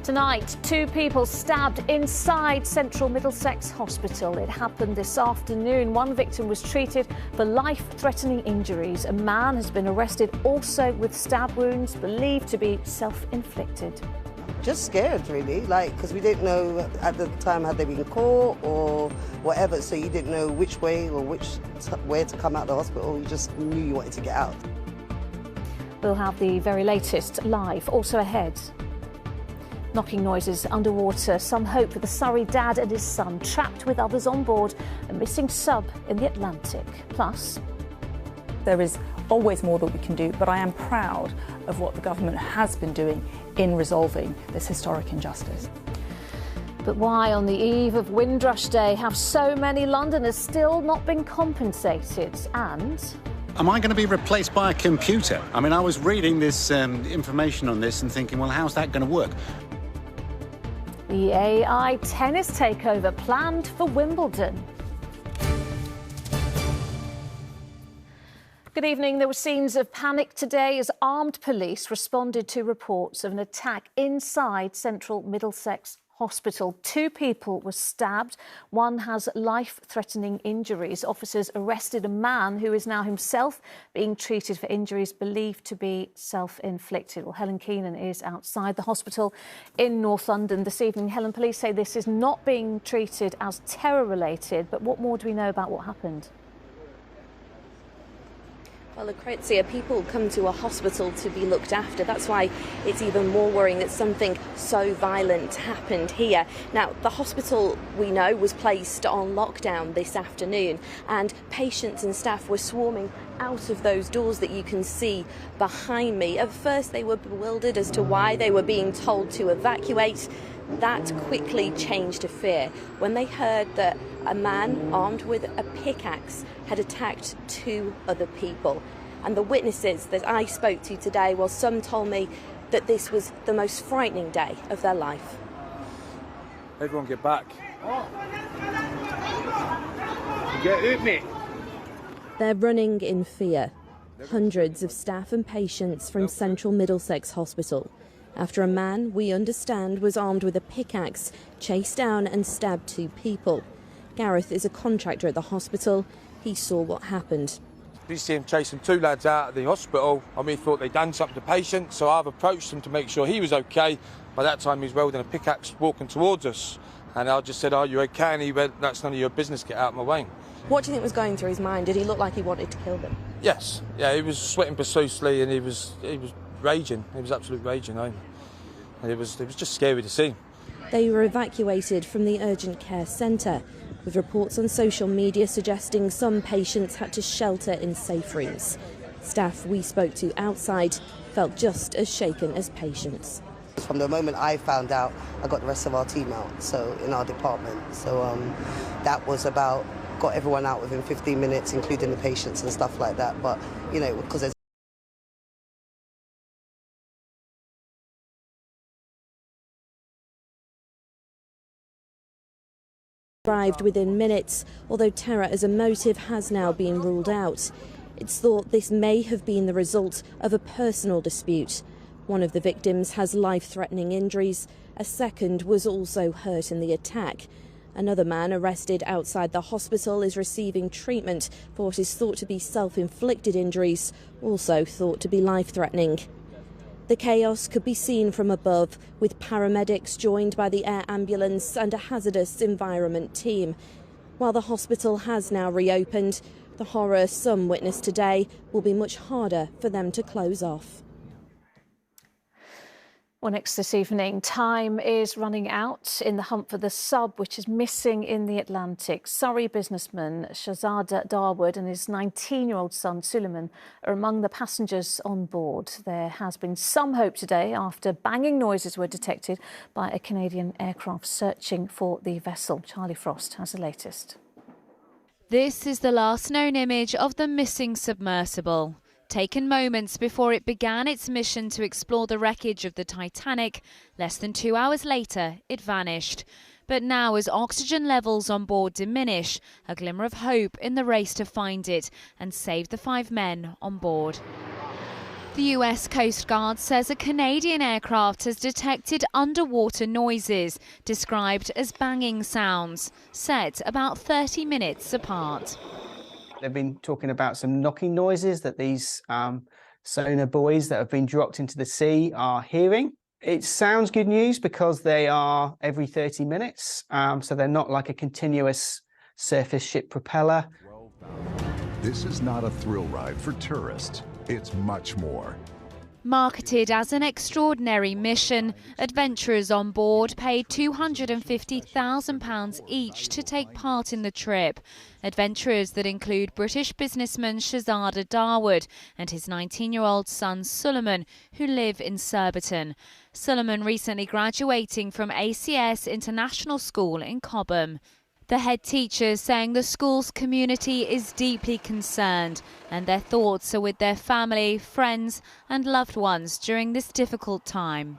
Tonight, 2 people stabbed inside Central Middlesex Hospital. It happened this afternoon. One victim was treated for life-threatening injuries. A man has been arrested also with stab wounds believed to be self-inflicted. Just scared, really, because we didn't know at the time had they been caught or whatever, so you didn't know which way or where to come out of the hospital. You just knew you wanted to get out. We'll have the very latest live. Also ahead, knocking noises underwater. Some hope for the Surrey dad and his son trapped with others on board a missing sub in the Atlantic. Plus, there is always more that we can do, but I am proud of what the government has been doing in resolving this historic injustice. But why on the eve of Windrush Day have so many Londoners still not been compensated? And am I going to be replaced by a computer? I mean, I was reading this information on this and thinking, well, how's that going to work? The AI tennis takeover planned for Wimbledon. Good evening. There were scenes of panic today as armed police responded to reports of an attack inside Central Middlesex Hospital. 2 people were stabbed. One has life-threatening injuries. Officers arrested a man who is now himself being treated for injuries believed to be self-inflicted. Well, Helen Keenan is outside the hospital in North London this evening. Helen, police say this is not being treated as terror-related, but what more do we know about what happened? Well, Lucrezia, people come to a hospital to be looked after. That's why it's even more worrying that something so violent happened here. Now, the hospital, we know, was placed on lockdown this afternoon, and patients and staff were swarming out of those doors that you can see behind me. At first, they were bewildered as to why they were being told to evacuate. That quickly changed to fear when they heard that a man armed with a pickaxe had attacked 2 other people. And the witnesses that I spoke to today, well, some told me that this was the most frightening day of their life. Everyone get back. Get it, mate. They're running in fear. Hundreds of staff and patients from Central Middlesex Hospital after a man, we understand, was armed with a pickaxe, chased down and stabbed 2 people. Gareth is a contractor at the hospital. He saw what happened. We see him chasing 2 lads out of the hospital. We thought they'd done something to the patient, so I've approached him to make sure he was okay. By that time, he's wielding a pickaxe walking towards us. And I just said, "Are you okay?" And he went, "That's none of your business, get out of my way." What do you think was going through his mind? Did he look like he wanted to kill them? Yes. Yeah, he was sweating profusely and he was raging. He was absolutely raging. It was just scary to see. They were evacuated from the urgent care centre, with reports on social media suggesting some patients had to shelter in safe rooms. Staff we spoke to outside felt just as shaken as patients. From the moment I found out, I got the rest of our team out, so in our department. So that was about, got everyone out within 15 minutes, including the patients and stuff like that. But, you know, because there's arrived within minutes, although terror as a motive has now been ruled out. It's thought this may have been the result of a personal dispute. One of the victims has life-threatening injuries. A second was also hurt in the attack. Another man arrested outside the hospital is receiving treatment for what is thought to be self-inflicted injuries, also thought to be life-threatening. The chaos could be seen from above, with paramedics joined by the air ambulance and a hazardous environment team. While the hospital has now reopened, the horror some witnessed today will be much harder for them to close off. Well, next this evening, time is running out in the hunt for the sub which is missing in the Atlantic. Surrey businessman Shahzada Darwood and his 19-year-old son Suleiman are among the passengers on board. There has been some hope today after banging noises were detected by a Canadian aircraft searching for the vessel. Charlie Frost has the latest. This is the last known image of the missing submersible. Taken moments before it began its mission to explore the wreckage of the Titanic, less than 2 hours later it vanished. But now, as oxygen levels on board diminish, a glimmer of hope in the race to find it and save the 5 men on board. The US Coast Guard says a Canadian aircraft has detected underwater noises, described as banging sounds, set about 30 minutes apart. They've been talking about some knocking noises that these sonar buoys that have been dropped into the sea are hearing. It sounds good news because they are every 30 minutes, so they're not like a continuous surface ship propeller. This is not a thrill ride for tourists. It's much more. Marketed as an extraordinary mission, adventurers on board paid £250,000 each to take part in the trip. Adventurers that include British businessman Shahzada Dawood and his 19-year-old son Suleiman, who live in Surbiton. Suleiman recently graduating from ACS International School in Cobham. The head teacher saying the school's community is deeply concerned and their thoughts are with their family, friends and loved ones during this difficult time.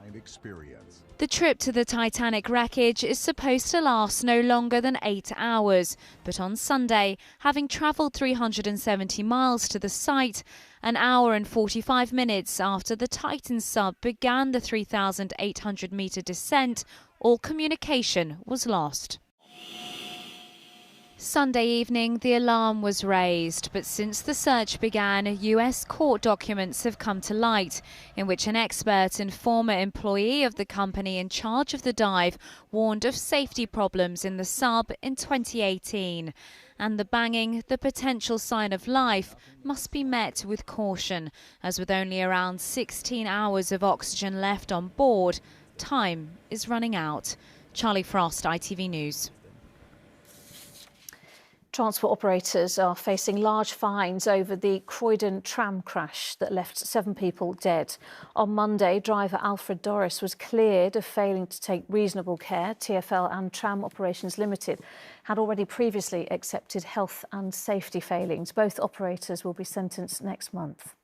The trip to the Titanic wreckage is supposed to last no longer than 8 hours, but on Sunday, having travelled 370 miles to the site, an hour and 45 minutes after the Titan sub began the 3,800-metre descent, all communication was lost. Sunday evening, the alarm was raised, but since the search began, US court documents have come to light, in which an expert and former employee of the company in charge of the dive warned of safety problems in the sub in 2018. And the banging, the potential sign of life, must be met with caution, as with only around 16 hours of oxygen left on board, time is running out. Charlie Frost, ITV News. Transport operators are facing large fines over the Croydon tram crash that left 7 people dead. On Monday, driver Alfred Dorris was cleared of failing to take reasonable care. TfL and Tram Operations Limited had already previously accepted health and safety failings. Both operators will be sentenced next month.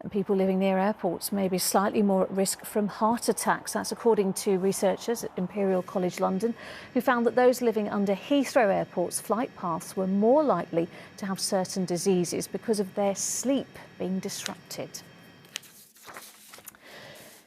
And people living near airports may be slightly more at risk from heart attacks. That's according to researchers at Imperial College London, who found that those living under Heathrow Airport's flight paths were more likely to have certain diseases because of their sleep being disrupted.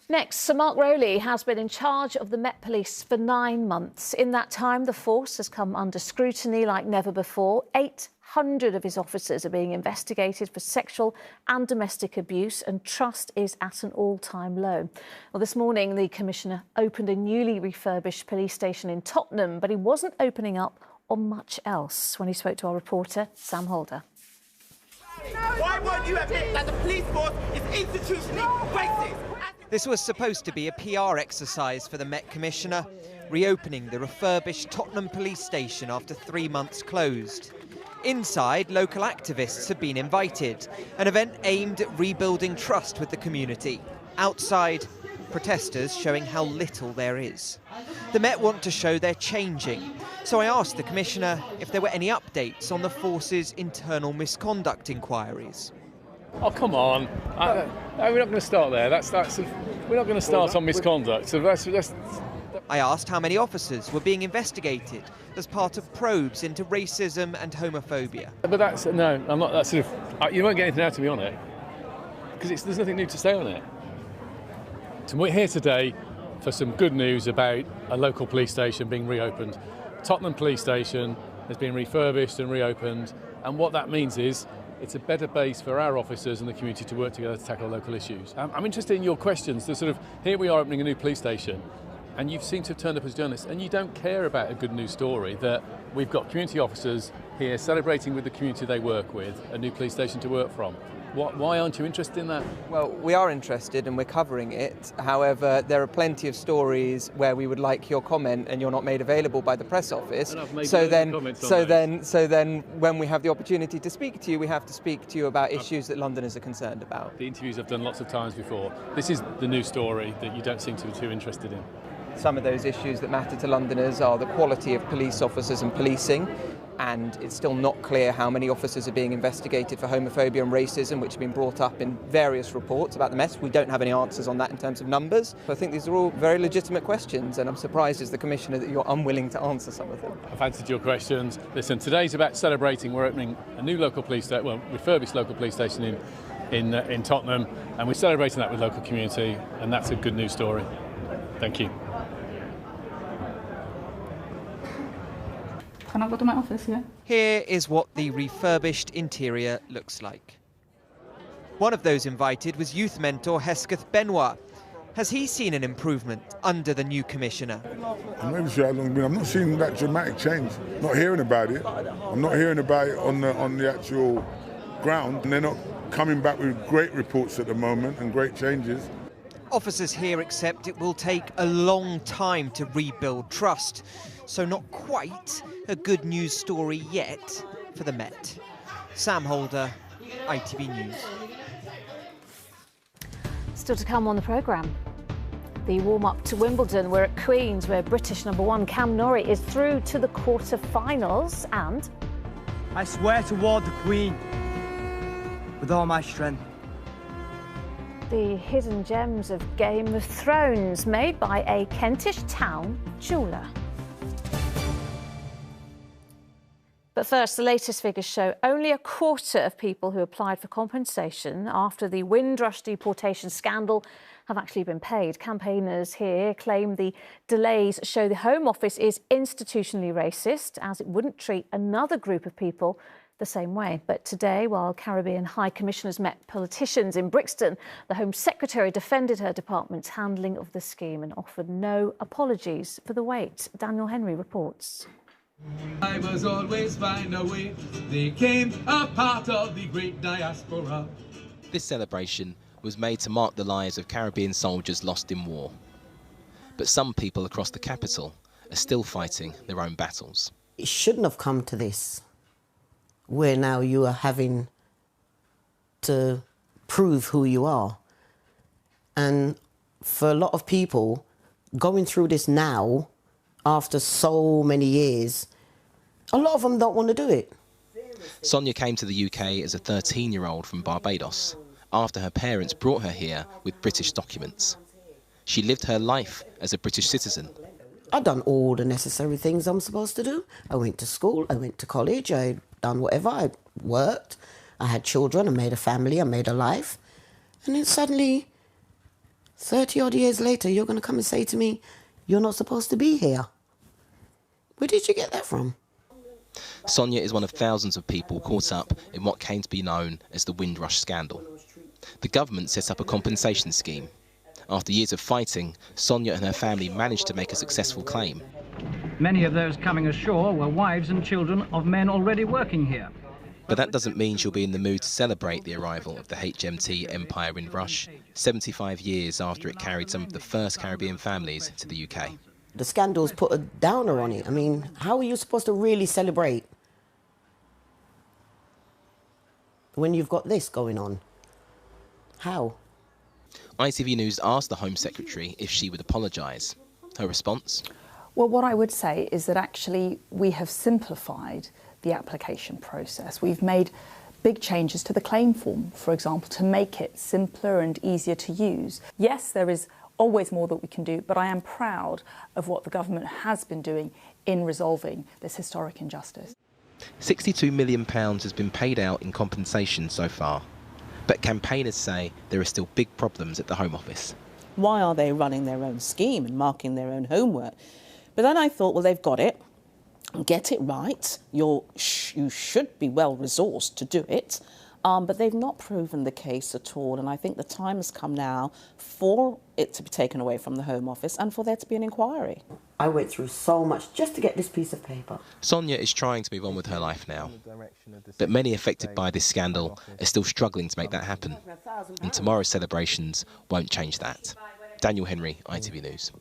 Next, Sir Mark Rowley has been in charge of the Met Police for 9 months. In that time, the force has come under scrutiny like never before. 800 of his officers are being investigated for sexual and domestic abuse, and trust is at an all-time low. Well, this morning, the Commissioner opened a newly refurbished police station in Tottenham, but he wasn't opening up on much else when he spoke to our reporter, Sam Holder. Why won't you admit that the police force is institutionally racist? This was supposed to be a PR exercise for the Met Commissioner, reopening the refurbished Tottenham police station after 3 months closed. Inside, local activists have been invited, an event aimed at rebuilding trust with the community. Outside, protesters showing how little there is. The Met want to show they're changing, so I asked the Commissioner if there were any updates on the force's internal misconduct inquiries. Oh, come on. No, we're not going to start there. We're not going to start on misconduct. So that's... I asked how many officers were being investigated as part of probes into racism and homophobia. But I'm not. That's you won't get anything out of me on it because there's nothing new to say on it. So we're here today for some good news about a local police station being reopened. Tottenham Police Station has been refurbished and reopened, and what that means is it's a better base for our officers and the community to work together to tackle local issues. I'm interested in your questions. Here we are opening a new police station, and you seem to have turned up as journalists, and you don't care about a good news story that we've got community officers here celebrating with the community they work with, a new police station to work from. Why aren't you interested in that? Well, we are interested and we're covering it. However, there are plenty of stories where we would like your comment and you're not made available by the press office. So then when we have the opportunity to speak to you, we have to speak to you about issues that Londoners are concerned about. The interviews I've done lots of times before. This is the new story that you don't seem to be too interested in. Some of those issues that matter to Londoners are the quality of police officers and policing, and it's still not clear how many officers are being investigated for homophobia and racism, which have been brought up in various reports about the Met. We don't have any answers on that in terms of numbers. So I think these are all very legitimate questions, and I'm surprised as the Commissioner that you're unwilling to answer some of them. I've answered your questions. Listen, today's about celebrating. We're opening a new local police station, refurbished local police station in Tottenham, and we're celebrating that with local community, and that's a good news story. Thank you. Can I go to my office, yeah? Here is what the refurbished interior looks like. One of those invited was youth mentor Hesketh Benoit. Has he seen an improvement under the new commissioner? I'm not even sure how long it's been. I'm not seeing that dramatic change. Not hearing about it. I'm not hearing about it on the actual ground. And they're not coming back with great reports at the moment and great changes. Officers here accept it will take a long time to rebuild trust. So not quite a good news story yet for the Met. Sam Holder, ITV News. Still to come on the programme. The warm-up to Wimbledon. We're at Queen's, where British #1 Cam Norrie is through to the quarter-finals, and I swear toward the Queen with all my strength. the hidden gems of Game of Thrones made by a Kentish town jeweller. But first, the latest figures show only a quarter of people who applied for compensation after the Windrush deportation scandal have actually been paid. Campaigners here claim the delays show the Home Office is institutionally racist, as it wouldn't treat another group of people the same way. But today, while Caribbean High Commissioners met politicians in Brixton, the Home Secretary defended her department's handling of the scheme and offered no apologies for the wait. Daniel Henry reports. I was always find a way. They came a part of the great diaspora. This celebration was made to mark the lives of Caribbean soldiers lost in war. But some people across the capital are still fighting their own battles. It shouldn't have come to this, where now you are having to prove who you are. And for a lot of people, going through this now, after so many years, a lot of them don't want to do it. Sonia came to the UK as a 13-year-old from Barbados, after her parents brought her here with British documents. She lived her life as a British citizen. I've done all the necessary things I'm supposed to do. I went to school, I went to college, I done whatever, I worked, I had children, I made a family, I made a life. And then suddenly, 30-odd years later, you're going to come and say to me, you're not supposed to be here. Where did you get that from? Sonia is one of thousands of people caught up in what came to be known as the Windrush scandal. The government set up a compensation scheme. After years of fighting, Sonia and her family managed to make a successful claim. Many of those coming ashore were wives and children of men already working here. But that doesn't mean she'll be in the mood to celebrate the arrival of the HMT Empire Windrush, 75 years after it carried some of the first Caribbean families to the UK. The scandal's put a downer on it. I mean, how are you supposed to really celebrate when you've got this going on? How? ITV News asked the Home Secretary if she would apologise. Her response? Well, what I would say is that actually we have simplified the application process. We've made big changes to the claim form, for example, to make it simpler and easier to use. Yes, there is always more that we can do, but I am proud of what the government has been doing in resolving this historic injustice. £62 million has been paid out in compensation so far, but campaigners say there are still big problems at the Home Office. Why are they running their own scheme and marking their own homework? But then I thought, well, they've got it. Get it right. You should be well resourced to do it. But they've not proven the case at all. And I think the time has come now for it to be taken away from the Home Office and for there to be an inquiry. I went through so much just to get this piece of paper. Sonia is trying to move on with her life now. But many affected by this scandal are still struggling to make that happen. And tomorrow's celebrations won't change that. Daniel Henry, ITV News.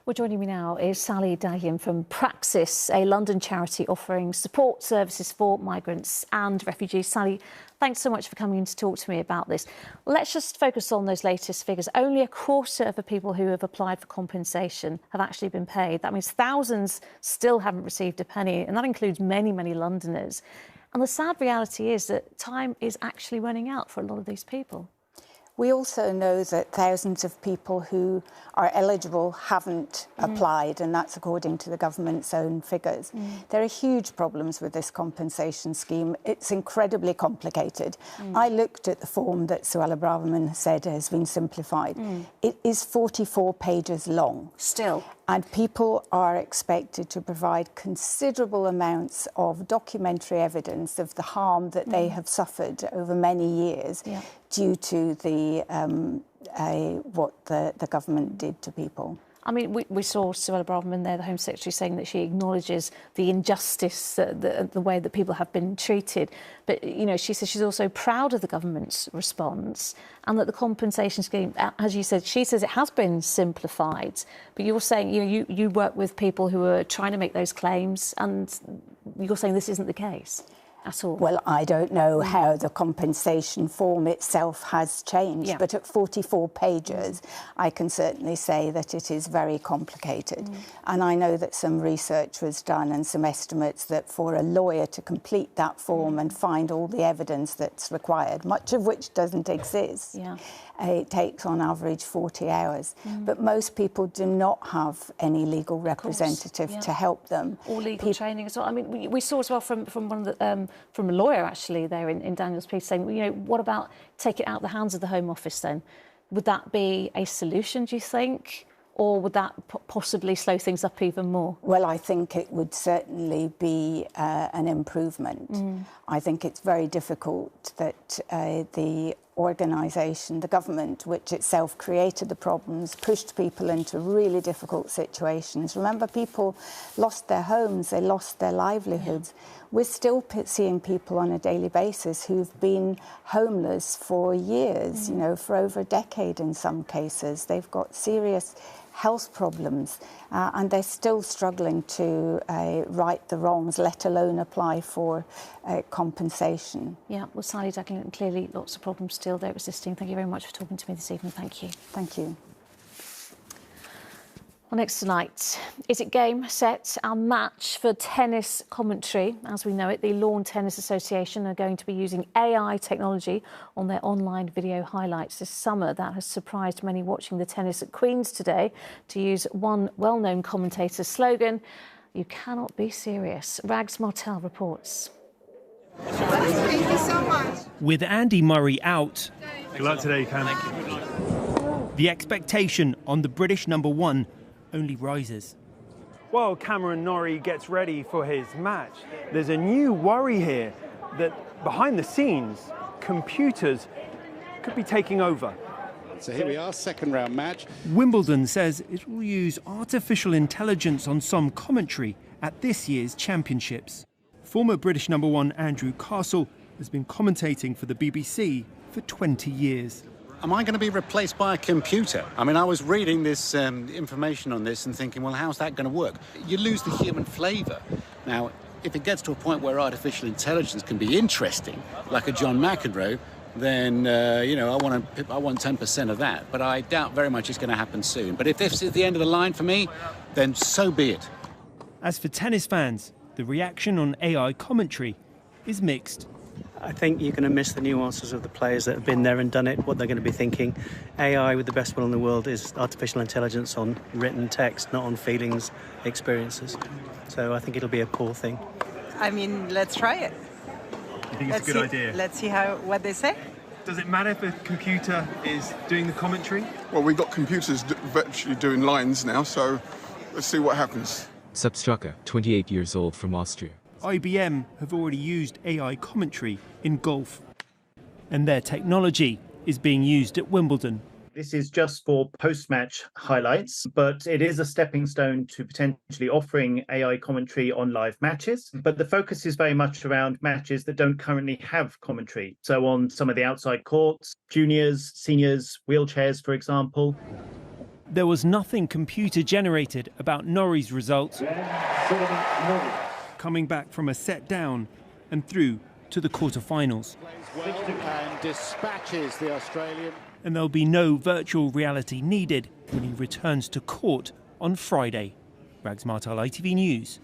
Well, joining me now is Sally Dayan from Praxis, a London charity offering support services for migrants and refugees. Sally, thanks so much for coming in to talk to me about this. Let's just focus on those latest figures. Only a quarter of the people who have applied for compensation have actually been paid. That means thousands still haven't received a penny, and that includes many, many Londoners. And the sad reality is that time is actually running out for a lot of these people. We also know that thousands of people who are eligible haven't applied, and that's according to the government's own figures. There are huge problems with this compensation scheme. It's incredibly complicated. I looked at the form that Suella Braverman said has been simplified. It is 44 pages long. Still. And people are expected to provide considerable amounts of documentary evidence of the harm that they have suffered over many years due to what the government did to people. I mean, we saw Suella Braverman there, the Home Secretary, saying that she acknowledges the injustice, the way that people have been treated. But, you know, she says she's also proud of the government's response and that the compensation scheme, as you said, she says it has been simplified. But you're saying, you work with people who are trying to make those claims and you're saying this isn't the case at all. Well, I don't know how the compensation form itself has changed, but at 44 pages, I can certainly say that it is very complicated. And I know that some research was done and some estimates that for a lawyer to complete that form and find all the evidence that's required, much of which doesn't exist, it takes on average 40 hours. But most people do not have any legal representative to help them. Or legal training as well. I mean, we saw as well from one of the from a lawyer actually there in Daniel's piece saying, you know, what about take it out of the hands of the Home Office then? Would that be a solution, do you think? Or would that possibly slow things up even more? Well, I think it would certainly be an improvement. I think it's very difficult that the organisation, the government, which itself created the problems, pushed people into really difficult situations. Remember, people lost their homes, they lost their livelihoods. We're still seeing people on a daily basis who've been homeless for years, you know, for over a decade in some cases. They've got serious health problems and they're still struggling to right the wrongs, let alone apply for compensation. Yeah, well, Sally Duggan, clearly lots of problems still there existing. Thank you very much for talking to me this evening. Thank you. Thank you. Well, next tonight, is it game, set, our match for tennis commentary? As we know it, the Lawn Tennis Association are going to be using AI technology on their online video highlights this summer. That has surprised many watching the tennis at Queen's today. To use one well-known commentator's slogan, "You cannot be serious." Rags Martel reports. Thank you so much. With Andy Murray out, good luck today, Cam. The expectation on the British #1 only rises. While Cameron Norrie gets ready for his match, there's a new worry here that behind the scenes, computers could be taking over. So here we are, second round match. Wimbledon says it will use artificial intelligence on some commentary at this year's championships. Former British #1 Andrew Castle has been commentating for the BBC for 20 years. Am I going to be replaced by a computer? I mean, I was reading this information on this and thinking, well, how's that going to work? You lose the human flavour. Now, if it gets to a point where artificial intelligence can be interesting, like a John McEnroe, then, you know, I want 10% of that. But I doubt very much it's going to happen soon. But if this is the end of the line for me, then so be it. As for tennis fans, the reaction on AI commentary is mixed. I think you're going to miss the nuances of the players that have been there and done it, what they're going to be thinking. AI, with the best will in the world, is artificial intelligence on written text, not on feelings, experiences. So I think it'll be a poor thing. I mean, let's try it. You think it's a good idea? Let's see what they say. Does it matter if a computer is doing the commentary? Well, we've got computers virtually doing lines now, so let's see what happens. Substrucker, 28 years old, from Austria. IBM have already used AI commentary in golf, and their technology is being used at Wimbledon. This is just for post-match highlights, but it is a stepping stone to potentially offering AI commentary on live matches. But the focus is very much around matches that don't currently have commentary. So on some of the outside courts, juniors, seniors, wheelchairs, for example. There was nothing computer-generated about Norrie's results, coming back from a set down and through to the quarterfinals. And dispatches the Australian. And there'll be no virtual reality needed when he returns to court on Friday. Rags Martel, ITV News,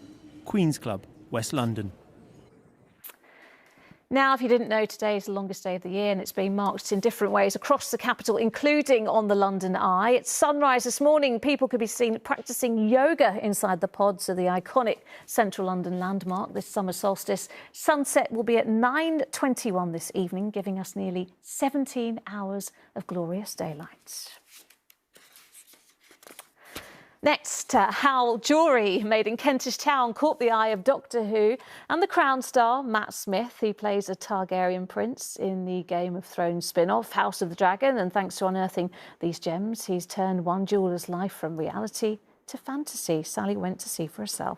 Queen's Club, West London. Now, if you didn't know, today is the longest day of the year and it's being marked in different ways across the capital, including on the London Eye. At sunrise this morning, people could be seen practising yoga inside the pods of the iconic central London landmark this summer solstice. Sunset will be at 9:21 this evening, giving us nearly 17 hours of glorious daylight. Next, how jewellery made in Kentish Town caught the eye of Doctor Who and the Crown star Matt Smith, who plays a Targaryen prince in the Game of Thrones spin-off House of the Dragon. And thanks to unearthing these gems, he's turned one jeweller's life from reality to fantasy. Sally went to see for herself.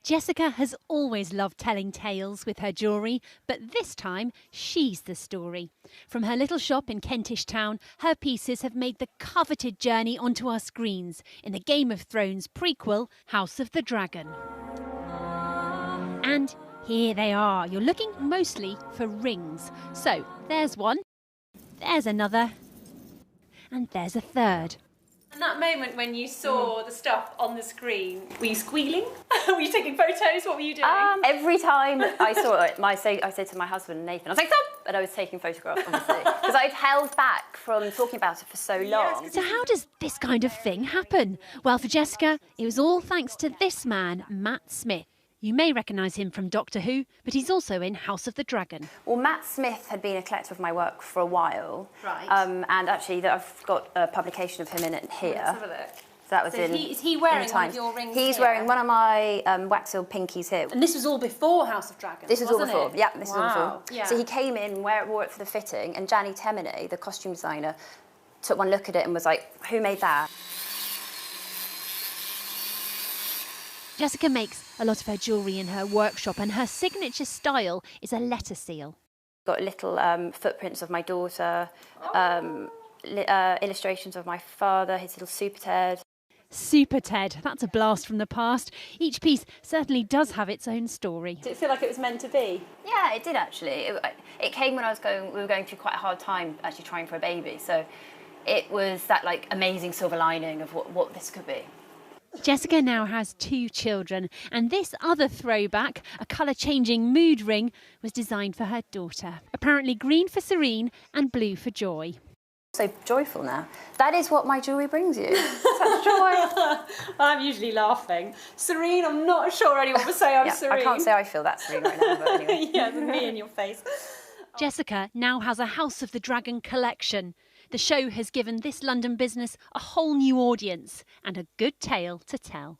Jessica has always loved telling tales with her jewellery, but this time she's the story. From her little shop in Kentish Town, her pieces have made the coveted journey onto our screens in the Game of Thrones prequel, House of the Dragon. And here they are. You're looking mostly for rings. So there's one, there's another, and there's a third. And that moment when you saw the stuff on the screen, were you squealing? Were you taking photos? What were you doing? Every time I saw it, I said to my husband, Nathan, I was like, stop! And I was taking photographs, obviously, because I'd held back from talking about it for so long. So how does this kind of thing happen? Well, for Jessica, it was all thanks to this man, Matt Smith. You may recognise him from Doctor Who, but he's also in House of the Dragon. Well, Matt Smith had been a collector of my work for a while. Right. And actually, I've got a publication of him in it here. Let's have a look. So that was is he wearing one of your rings He's here? wearing one of my wax-sealed pinkies here. And this was all before House of Dragons, This was all wasn't before. it? Yeah, this was all Wow. before. Yeah. So he came in, wore it for the fitting, and Gianni Temine, the costume designer, took one look at it and was like, who made that? Jessica makes a lot of her jewellery in her workshop, and her signature style is a letter seal. Got little footprints of my daughter, illustrations of my father, his little Super Ted. Super Ted, that's a blast from the past. Each piece certainly does have its own story. Did it feel like it was meant to be? Yeah, it did actually. It came when we were going through quite a hard time actually trying for a baby. So it was that like amazing silver lining of what this could be. Jessica now has 2 children, and this other throwback, a colour-changing mood ring, was designed for her daughter. Apparently green for serene and blue for joy. So joyful now. That is what my jewellery brings you. Such joy. I'm usually laughing. Serene, I'm not sure anyone would say I'm serene. I can't say I feel that serene right now, but anyway. Yeah, the me in your face. Jessica now has a House of the Dragon collection. The show has given this London business a whole new audience and a good tale to tell.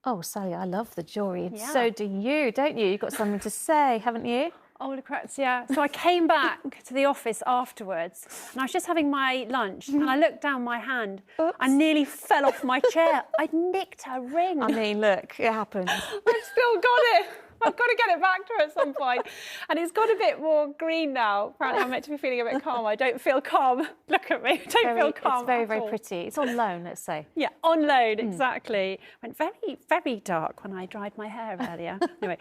Oh, Sally, I love the jewellery. Yeah. So do you, don't you? You've got something to say, haven't you? Oh, Lucrezia. So I came back to the office afterwards and I was just having my lunch and I looked down my hand. Oops. I nearly fell off my chair. I'd nicked her ring. I mean, look, it happens. I've still got it. I've got to get it back to her at some point. And it's got a bit more green now. Apparently I'm meant to be feeling a bit calm. I don't feel calm. Look at me. I don't feel calm. It's very, very pretty. It's on loan, let's say. Yeah, on loan, exactly. Went very, very dark when I dried my hair earlier. Anyway,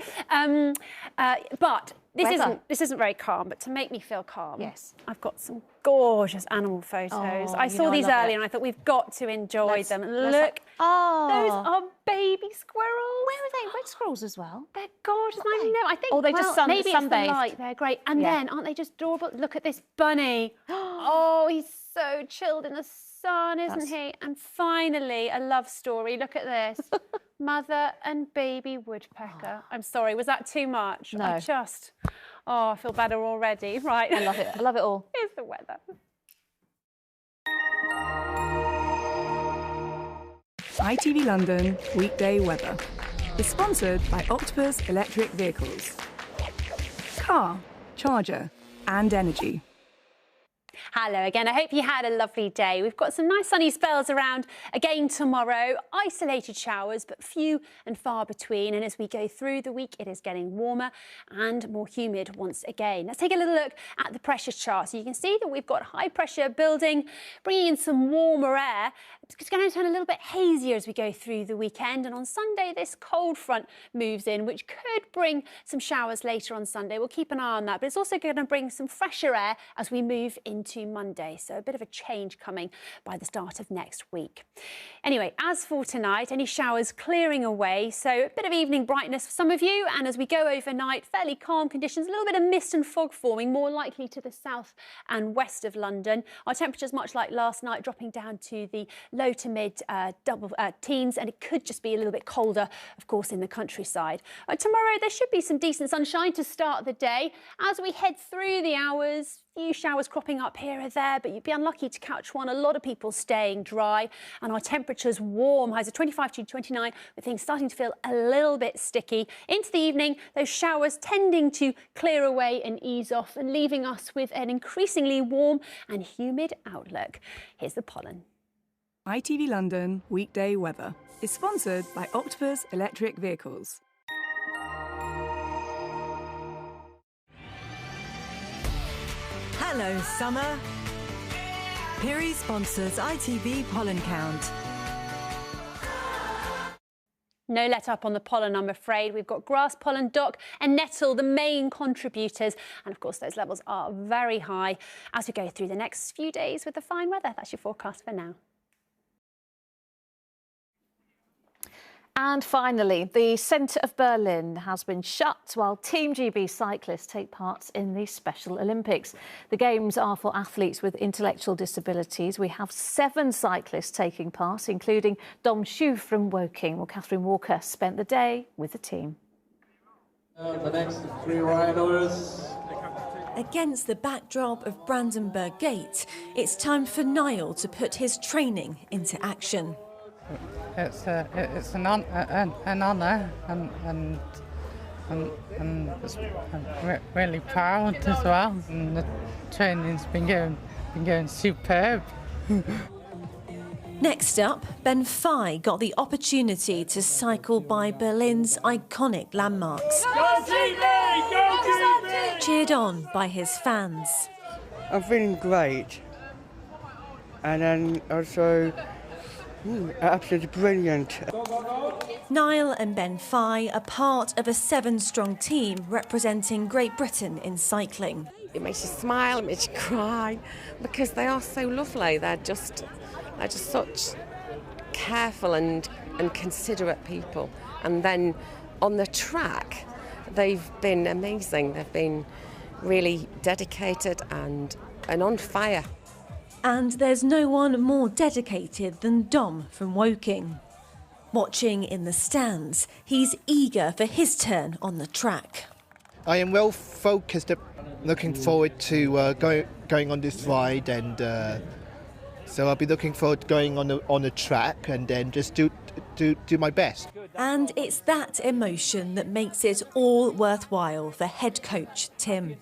but this isn't very calm, but to make me feel calm, yes, I've got some gorgeous animal photos. I saw these earlier and I thought we've got to enjoy them. Look, those are baby squirrels. Where are they? Red squirrels as well? They're gorgeous. I think they just maybe it's the sunbathed. light. They're great. And then aren't they just adorable? Look at this bunny. Oh, he's so chilled in the sun, isn't he? And finally, a love story. Look at this. Mother and baby woodpecker. I'm sorry, was that too much? No. I feel better already. Right. I love it. I love it all. Here's the weather. ITV London weekday weather is sponsored by Octopus Electric Vehicles. Car, charger and energy. Hello again. I hope you had a lovely day. We've got some nice sunny spells around again tomorrow. Isolated showers, but few and far between. And as we go through the week, it is getting warmer and more humid once again. Let's take a little look at the pressure chart. So you can see that we've got high pressure building, bringing in some warmer air. It's going to turn a little bit hazier as we go through the weekend, and on Sunday this cold front moves in, which could bring some showers later on Sunday. We'll keep an eye on that, but it's also going to bring some fresher air as we move into Monday, so a bit of a change coming by the start of next week. Anyway, as for tonight, any showers clearing away, so a bit of evening brightness for some of you, and as we go overnight, fairly calm conditions, a little bit of mist and fog forming, more likely to the south and west of London. Our temperatures, much like last night, dropping down to the low to mid double teens, and it could just be a little bit colder, of course, in the countryside. Tomorrow there should be some decent sunshine to start the day. As we head through the hours, few showers cropping up here or there, but you'd be unlucky to catch one. A lot of people staying dry, and our temperatures warm, highs of 25 to 29, with things starting to feel a little bit sticky. Into the evening, those showers tending to clear away and ease off, and leaving us with an increasingly warm and humid outlook. Here's the pollen. ITV London Weekday Weather is sponsored by Octopus Electric Vehicles. Hello, summer. Piri sponsors ITV Pollen Count. No let up on the pollen, I'm afraid. We've got grass pollen, dock and nettle, the main contributors. And of course, those levels are very high as we go through the next few days with the fine weather. That's your forecast for now. And finally, the centre of Berlin has been shut while Team GB cyclists take part in the Special Olympics. The Games are for athletes with intellectual disabilities. We have 7 cyclists taking part, including Dom Schuf from Woking. Well, Catherine Walker spent the day with the team. The next 3 riders. Against the backdrop of Brandenburg Gate, it's time for Niall to put his training into action. It's an honour, and I'm really proud as well. And the training's been going superb. Next up, Ben Fye got the opportunity to cycle by Berlin's iconic landmarks. Go TV! Go TV! Cheered on by his fans. I'm feeling great, and then also. Absolutely brilliant. Niall and Ben Fye are part of a 7-strong team representing Great Britain in cycling. It makes you smile, it makes you cry, because they are so lovely. They're just such careful and considerate people. And then on the track, they've been amazing. They've been really dedicated and on fire. And there's no one more dedicated than Dom from Woking. Watching in the stands, he's eager for his turn on the track. I am well focused, looking forward to going on this ride, and so I'll be looking forward to going on the track and then just do my best. And it's that emotion that makes it all worthwhile for head coach Tim.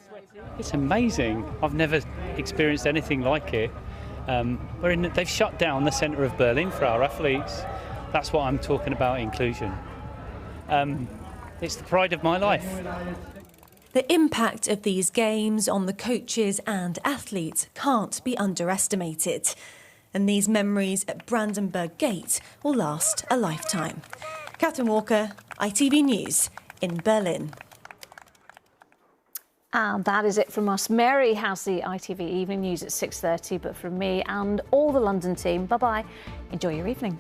It's amazing. I've never experienced anything like it. They've shut down the centre of Berlin for our athletes. That's what I'm talking about, inclusion. It's the pride of my life. The impact of these games on the coaches and athletes can't be underestimated. And these memories at Brandenburg Gate will last a lifetime. Catherine Walker, ITV News in Berlin. And that is it from us. Mary has the ITV Evening News at 6:30, but from me and all the London team, bye-bye. Enjoy your evening.